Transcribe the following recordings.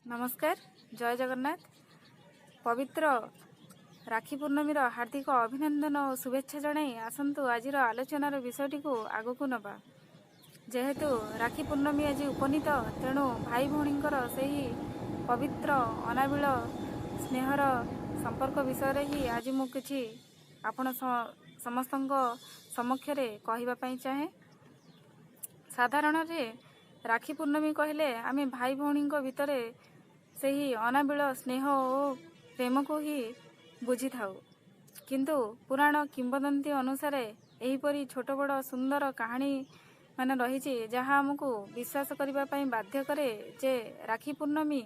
नमस्कार। जय जगन्नाथ। पवित्र राखी पूर्णमीर हार्दिक अभिनंदन और शुभेच्छा जणाई आसंतु आज आलोचनार विषयटी को आगकू नबा। जेहेतु राखी पूर्णमी आज उपनीत तेणु भाई भौणींकर सही पवित्र अनाबिल स्नेहर संपर्क विषय ही आज मु किछि आपण समस्तଙ୍କ समक्षरे कहबा पई चाहे। साधारण रे राखी पूर्णमी कहले आमे भाई भौणींक भितरे सही अनाबिल स्नेह और प्रेम को ही बुझी थाउ, किंतु पुराण किंवदंती अनुसार एहीपरी छोट बड़ सुंदर कहानी मान रही जहाँ आमको विश्वास करने पई बाध्य करे जे राखी पूर्णमी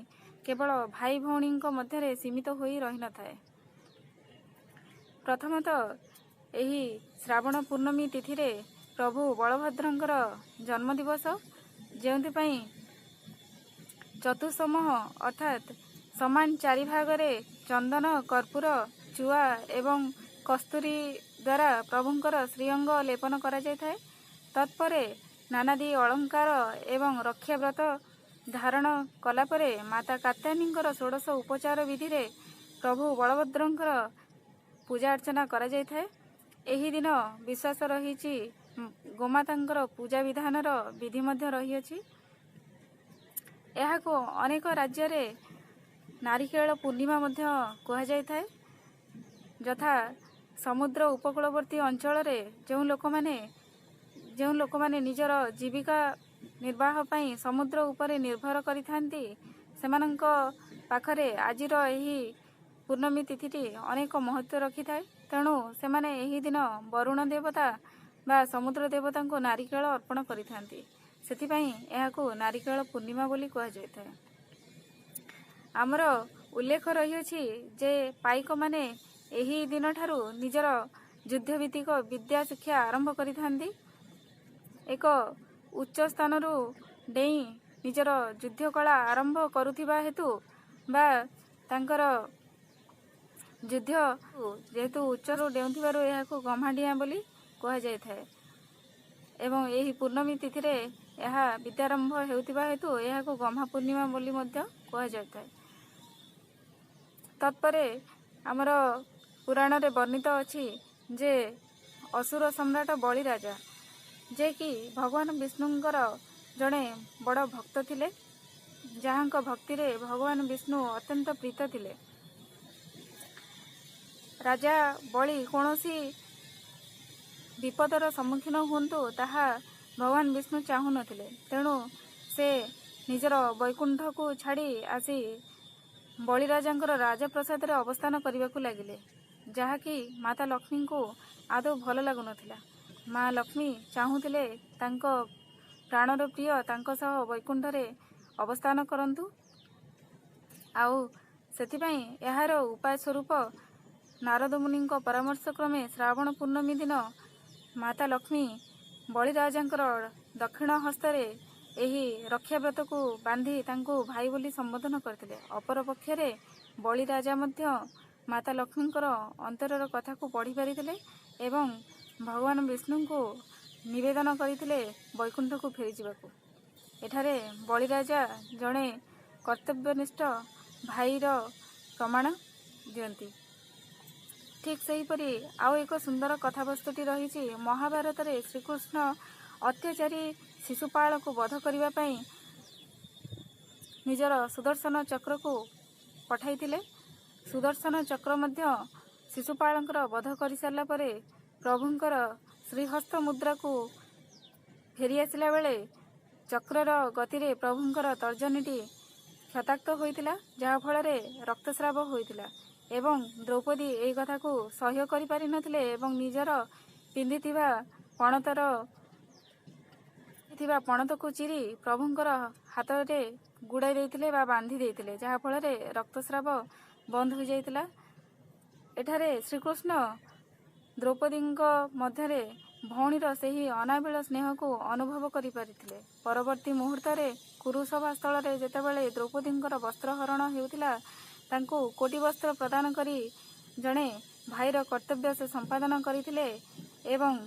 केवल भाई भौणींक मध्यरे सीमित होई रही न थाए। प्रथमतः एही श्रावण पूर्णमी तिथि रे प्रभु बलभद्रंकर जन्मदिवस, जेउंथिपाई चतुर्समह अर्थात समान चारि भागरे चंदन कर्पूर चुआ एवं कस्तूरी द्वारा प्रभुंकर श्रीअंग लेपन करा जाय थाए। तत्परे नानादी अलंकार एवं रक्षाव्रत धारण कलापरे माता कात्यायनींकर षोडश उपचार विधि रे प्रभु बलभद्रंकर पूजा अर्चना करा जाय थाए। एही दिन विश्वास रही गोमातांकर पूजा विधानर विधि मध्य रही अछि। एहाको अनेक राज्य रे नारिकेल पूर्णिमा मध्य कहा जाय थाए। जथा समुद्र उपकूलवर्ती अंचल रे जो लोक माने निजर जीविका निर्वाह पई समुद्र उपरे निर्भर करिथांती सेमानंक पाखरे आजिर एही पूर्णमी तिथिटी अनेक महत्व रखी थाए। तेणु सेमाने एही दिन वरुण देवता बा समुद्र देवता को नारिकेल अर्पण करिथांती, सेथिपाई एहाको नारिकेल पूर्णिमा बोली कहा जाय थाए। आमर उल्लेख रही जे पाइक माने एही दिन ठारू निजर युद्ध भित्तिक विद्या शिक्षा आरंभ करिथांती। एक उच्च स्थानरू डेई निजर युद्ध कला आरंभ करुथिबा हेतु बा तांकर युद्ध जेहेतु उच्चरू डेउथिबारू एहाको गम्हाडिया बोली कहा जाय थाए एवं एही पूर्णमी तिथि रे एहा विद्यारंभ हेउथिबा हेतु एहाको गम्हा पूर्णिमा बोली मध्य कहा जाय थाए। तत्परे आमर पुराण रे वर्णित अछि जे असुर सम्राट बलि राजा जे कि भगवान विष्णुंकर जड़े बड़ भक्त थिले, जहाँक भक्ति रे भगवान विष्णु अत्यंत प्रीत थिले। राजा बलि कौनसी विपदर सम्मुखीन हुंतु ताहा भगवान विष्णु चाहू नथिले, तेणु से निजर वैकुंठ को छाड़ी आसी बलिराजांकर राजप्रसाद रे अवस्थान करने को लगिले, जहाँकि माता लक्ष्मी को आदौ भल लागु नथिला। माँ लक्ष्मी चाहूले तांको प्राणर प्रिय तांको सह वैकुंठ रे अवस्थान करंतु। आउ सेथिपाई एहार उपाय स्वरूप नारद मुनि परामर्श क्रमे श्रावण पूर्णमी दिन माता लक्ष्मी बलिराजांकर दक्षिण हस्तरे एही रक्षाव्रत को बांधी तांको भाई बोली संबोधन करथिले। अपर पक्षरे बलिराजा मध्य माता लक्ष्मींकर अंतरर कथा को पढ़ी पारिथिले एवं भगवान विष्णु को निवेदन करथिले वैकुंठ को फेरी जिबाकू। एठारे बलिराजा जणे कर्तव्यनिष्ठ भाईर प्रमाण दियंती। ठीक सेहीपरि आउ एक सुंदर कथावस्तुटी रही। महाभारत रे श्रीकृष्ण अत्याचारी शिशुपाल को वध करने पाई निजर सुदर्शन चक्र को पठाइथिले। सुदर्शन चक्र मध्य शिशुपालंकर वध कर सारा परे प्रभुंकर श्रीहस्त मुद्रा को फेरी आसिला बेले चक्रर गति प्रभुंकर तर्जनीटी क्षताक्त होइतिला, जहा फल रक्तस्राव होइतिला एवं द्रौपदी ए कथा को सह्य करि पारि नथिले एवं निजर पिंधिथिबा पणत को चिरी प्रभुंकर हाथ रे गुड़ाई देइथिले बा बांधी देइथिले, जहा फल रक्तस्राव बंद हो जाइतिला। एठारे श्रीकृष्ण द्रौपदी मध्यरे भौणीर सही अनाबिल स्नेह को अनुभव करि पारिथिले। परवर्ती मुहूर्त रे कुरुसभा स्थल रे जेतेबेले द्रौपदींकर वस्त्रहरण हेउथिला, तांको कोटि वस्त्र प्रदान करी जणे भाईर कर्तव्य से संपादन करथिले एवं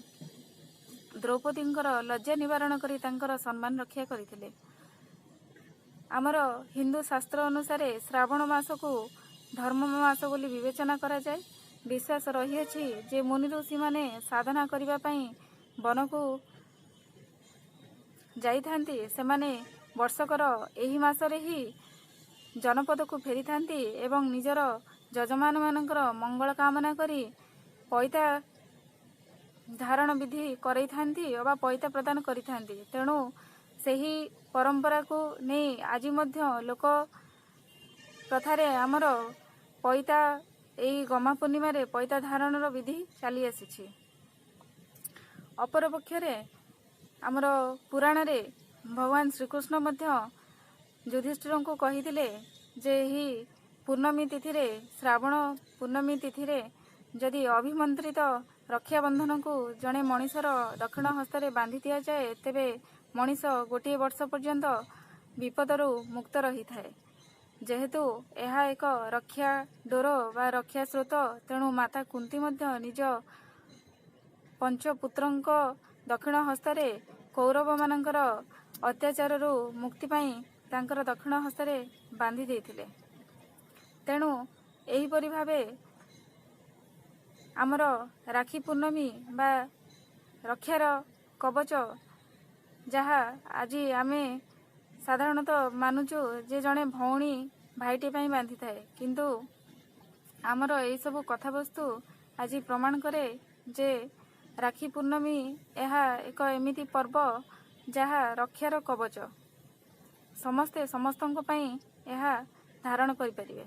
द्रौपदींकर लज्जा निवारण करी तांकर सम्मान रक्षा करथिले। आमर हिंदू शास्त्र अनुसार श्रावण मास को धर्म मास बोली विवेचना करा जाए। विश्वास रही जे मुनि ऋषि माने साधना करने वन को जाइथांती सेमाने वर्षकर एही मासरे ही जनपद को फेरी थांती एवं निजर जजमान मानकर मंगल कामना करी पैता धारण विधि करई थांती अबा पैता प्रदान करी थांती। तेणु सही परंपरा को नहीं आज मध्य लोक प्रथारे आमर पैता एई गमा पूर्णिमा रे पैता धारणर विधि चली आसी। अपरपक्षरे आमर पुराण रे भगवान श्रीकृष्ण मध्य युधिष्ठिर को कहिथिले जे ही पूर्णमी तिथि रे श्रावण पूर्णमी तिथि रे जदि अभिमंत्रित रक्षाबंधन को जड़े मनीषर दक्षिण हस्ते बांधि दि जाए तेबे मनीष गोटे वर्ष पर्यंत विपदरू मुक्त रही थाए। जेहेतु यह एक रक्षा डोर बा रक्षा स्रोत तेणु माता कुंती मध्य निज पंचपुत्रंक दक्षिण हस्ते कौरव मानकर अत्याचार मुक्ति पाई तांकर दक्षिण हस्ते बांधि देथिले। तेणु एहीपरि भावे आमर राखी पूर्णमी बा रक्षार कवच जहा आज आमे साधारणतः मानुचु जे जड़े भौणी भाईटी पाई बांधि थाए किंतु आमर यही सब कथावस्तु आज प्रमाण करे जे राखी पूर्णमी यह एक एमिति पर्व जहा रक्षार कवच समस्ते समस्तों पाई यह धारण करि परिबे।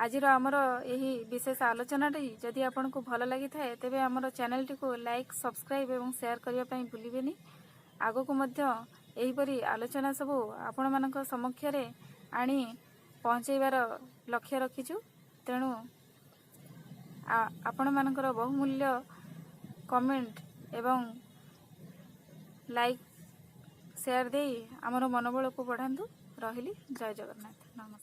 आजिर आमर यही विशेष आलोचनाटी जदि आपन को भल लगी थाए तेबे आमर चैनल टी को लाइक सब्सक्राइब एवं शेयर करिया पई भूलिबेनी। आगो को मध्य एहीपरि आलोचना सब आपण मानक समक्ष रे आनी पहुँचैबार लक्ष्य रखिछु। तेणु आपण मानकर बहुमूल्य कमेंट एवं लाइक शेयर दे आमर मनोबल को बढ़ातु। रहिली। जय जगन्नाथ। नमस्कार।